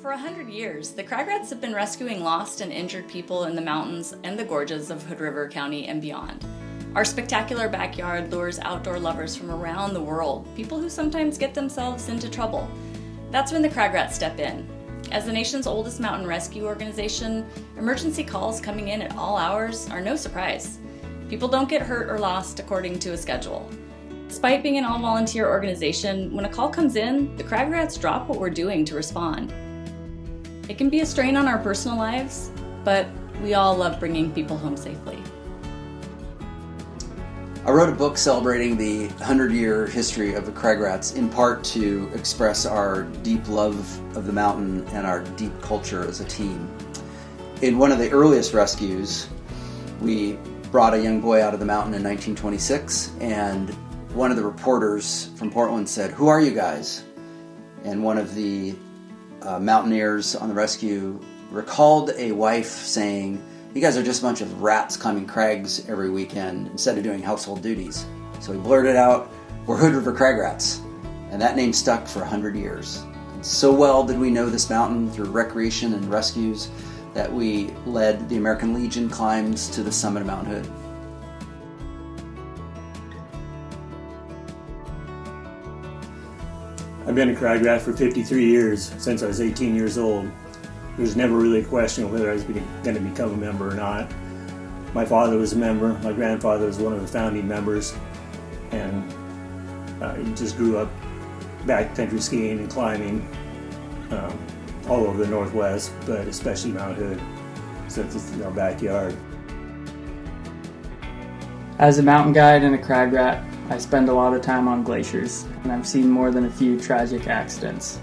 For 100 years, the Crag Rats have been rescuing lost and injured people in the mountains and the gorges of Hood River County and beyond. Our spectacular backyard lures outdoor lovers from around the world, people who sometimes get themselves into trouble. That's when the Crag Rats step in. As the nation's oldest mountain rescue organization, emergency calls coming in at all hours are no surprise. People don't get hurt or lost according to a schedule. Despite being an all-volunteer organization, when a call comes in, the Crag Rats drop what we're doing to respond. It can be a strain on our personal lives, but we all love bringing people home safely. I wrote a book celebrating the 100-year history of the Crag Rats, in part to express our deep love of the mountain and our deep culture as a team. In one of the earliest rescues, we brought a young boy out of the mountain in 1926, and one of the reporters from Portland said, "Who are you guys?" And one of the mountaineers on the rescue recalled a wife saying, "You guys are just a bunch of rats climbing crags every weekend instead of doing household duties." So he blurted out, "We're Hood River Crag Rats." And that name stuck for 100 years. And so well did we know this mountain through recreation and rescues that we led the American Legion climbs to the summit of Mount Hood. I've been a Crag Rat for 53 years, since I was 18 years old. There's never really a question of whether I was going to become a member or not. My father was a member, my grandfather was one of the founding members, and I just grew up backcountry skiing and climbing all over the Northwest, but especially Mount Hood, since it's in our backyard. As a mountain guide and a Crag Rat, I spend a lot of time on glaciers, and I've seen more than a few tragic accidents.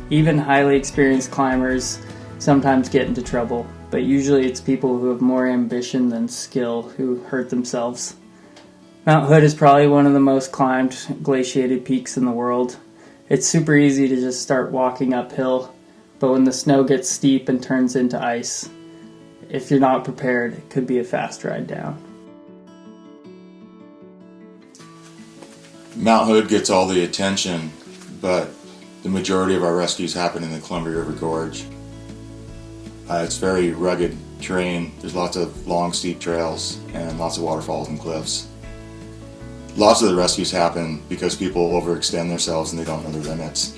Even highly experienced climbers sometimes get into trouble, but usually it's people who have more ambition than skill who hurt themselves. Mount Hood is probably one of the most climbed glaciated peaks in the world. It's super easy to just start walking uphill, but when the snow gets steep and turns into ice, if you're not prepared, it could be a fast ride down. Mount Hood gets all the attention, but the majority of our rescues happen in the Columbia River Gorge. It's very rugged terrain. There's lots of long, steep trails and lots of waterfalls and cliffs. Lots of the rescues happen because people overextend themselves and they don't know their limits.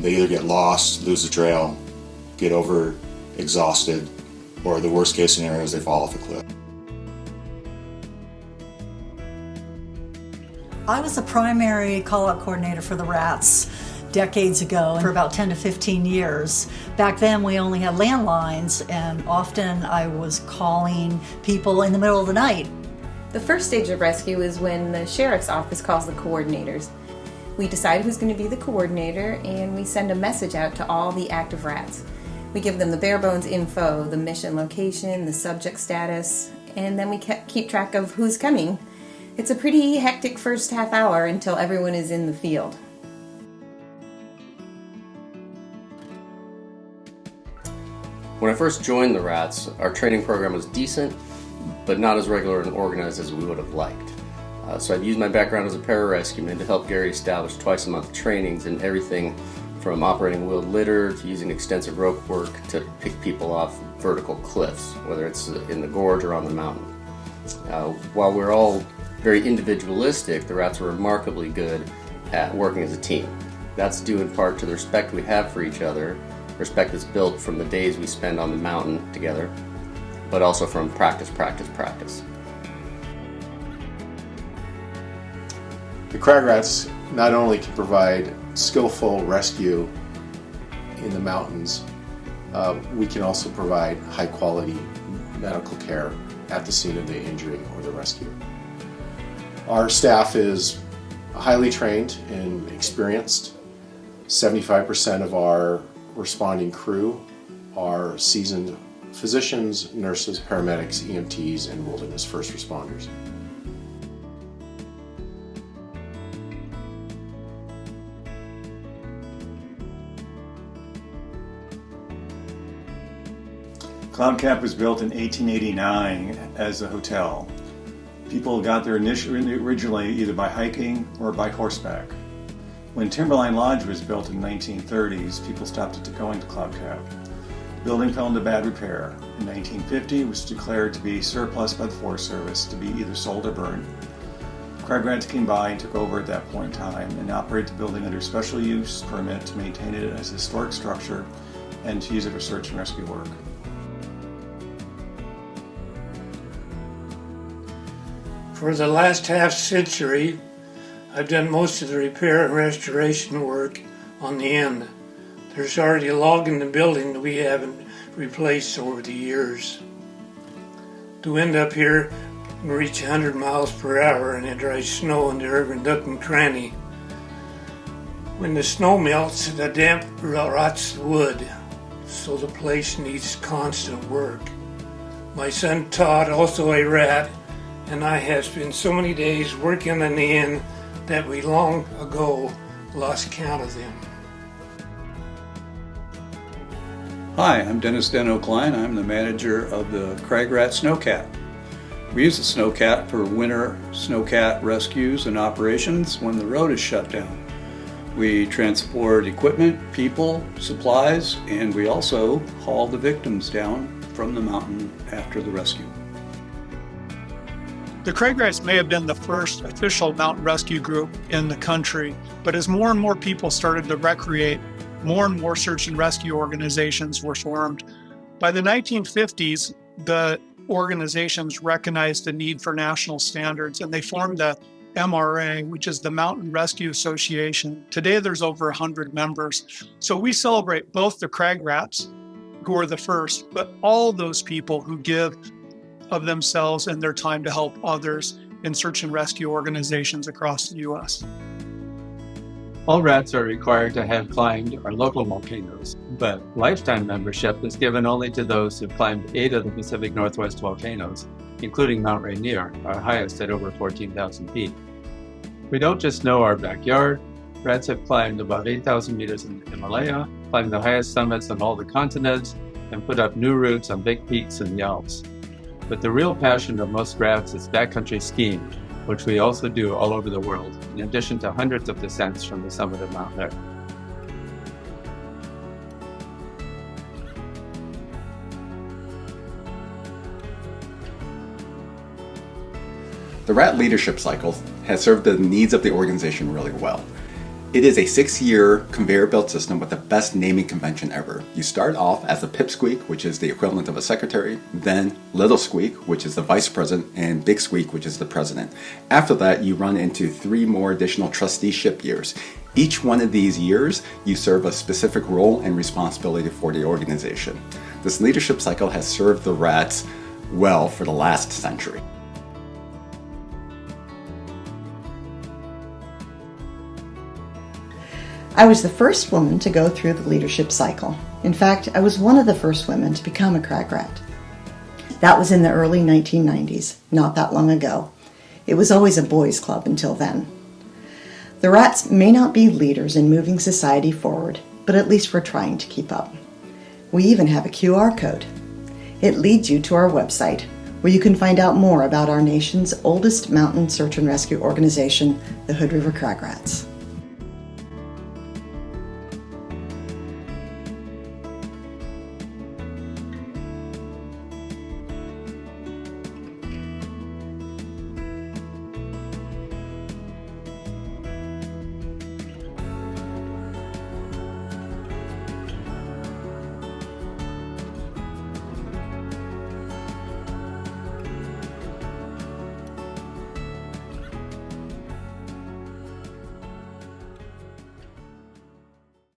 They either get lost, lose the trail, get over exhausted, or the worst case scenario is they fall off a cliff. I was the primary call-out coordinator for the Rats decades ago, for about 10 to 15 years. Back then we only had landlines, and often I was calling people in the middle of the night. The first stage of rescue is when the sheriff's office calls the coordinators. We decide who's going to be the coordinator, and we send a message out to all the active rats. We give them the bare bones info, the mission location, the subject status, and then we keep track of who's coming. It's a pretty hectic first half hour until everyone is in the field. When I first joined the Rats, our training program was decent, but not as regular and organized as we would have liked. So I've used my background as a pararescueman to help Gary establish twice-a-month trainings in everything from operating wheeled litter to using extensive rope work to pick people off vertical cliffs, whether it's in the gorge or on the mountain. While we're all very individualistic, the Rats are remarkably good at working as a team. That's due in part to the respect we have for each other, respect that's built from the days we spend on the mountain together, but also from practice. The Crag Rats not only can provide skillful rescue in the mountains, we can also provide high quality medical care at the scene of the injury or the rescue. Our staff is highly trained and experienced. 75% of our responding crew are seasoned physicians, nurses, paramedics, EMTs, and wilderness first responders. Cloud Cap was built in 1889 as a hotel. People got there originally either by hiking or by horseback. When Timberline Lodge was built in the 1930s, people stopped going to Cloud Cap. The building fell into bad repair. In 1950, it was declared to be surplus by the Forest Service to be either sold or burned. Crag Rats came by and took over at that point in time and operate the building under special use permit to maintain it as a historic structure and to use it for search and rescue work. For the last half century, I've done most of the repair and restoration work on the end. There's already a log in the building that we haven't replaced over the years. The wind up here can reach 100 miles per hour and it drives snow into every nook and cranny. When the snow melts, the damp rots the wood, so the place needs constant work. My son Todd, also a rat, and I have spent so many days working on the inn that we long ago lost count of them. Hi, I'm Dennis Deno Klein. I'm the manager of the Crag Rat Snowcat. We use the Snowcat for winter snowcat rescues and operations when the road is shut down. We transport equipment, people, supplies, and we also haul the victims down from the mountain after the rescue. The Crag Rats may have been the first official mountain rescue group in the country, but as more and more people started to recreate, more and more search and rescue organizations were formed. By the 1950s, the organizations recognized the need for national standards, and they formed the MRA, which is the Mountain Rescue Association. Today, there's over 100 members. So we celebrate both the Crag Rats, who are the first, but all those people who give of themselves and their time to help others in search and rescue organizations across the U.S. All rats are required to have climbed our local volcanoes, but lifetime membership is given only to those who've climbed 8 of the Pacific Northwest volcanoes, including Mount Rainier, our highest at over 14,000 feet. We don't just know our backyard. Rats have climbed about 8,000 meters in the Himalaya, climbed the highest summits on all the continents, and put up new routes on big peaks in the Alps. But the real passion of most rats is backcountry skiing, which we also do all over the world, in addition to hundreds of descents from the summit of Mount Hood. The Rat Leadership Cycle has served the needs of the organization really well. It is a 6-year conveyor belt system with the best naming convention ever. You start off as a pipsqueak, which is the equivalent of a secretary, then little squeak, which is the vice president, and big squeak, which is the president. After that, you run into 3 more additional trusteeship years. Each one of these years, you serve a specific role and responsibility for the organization. This leadership cycle has served the rats well for the last century. I was the first woman to go through the leadership cycle. In fact, I was one of the first women to become a Crag Rat. That was in the early 1990s, not that long ago. It was always a boys' club until then. The rats may not be leaders in moving society forward, but at least we're trying to keep up. We even have a QR code. It leads you to our website, where you can find out more about our nation's oldest mountain search and rescue organization, the Hood River Crag Rats.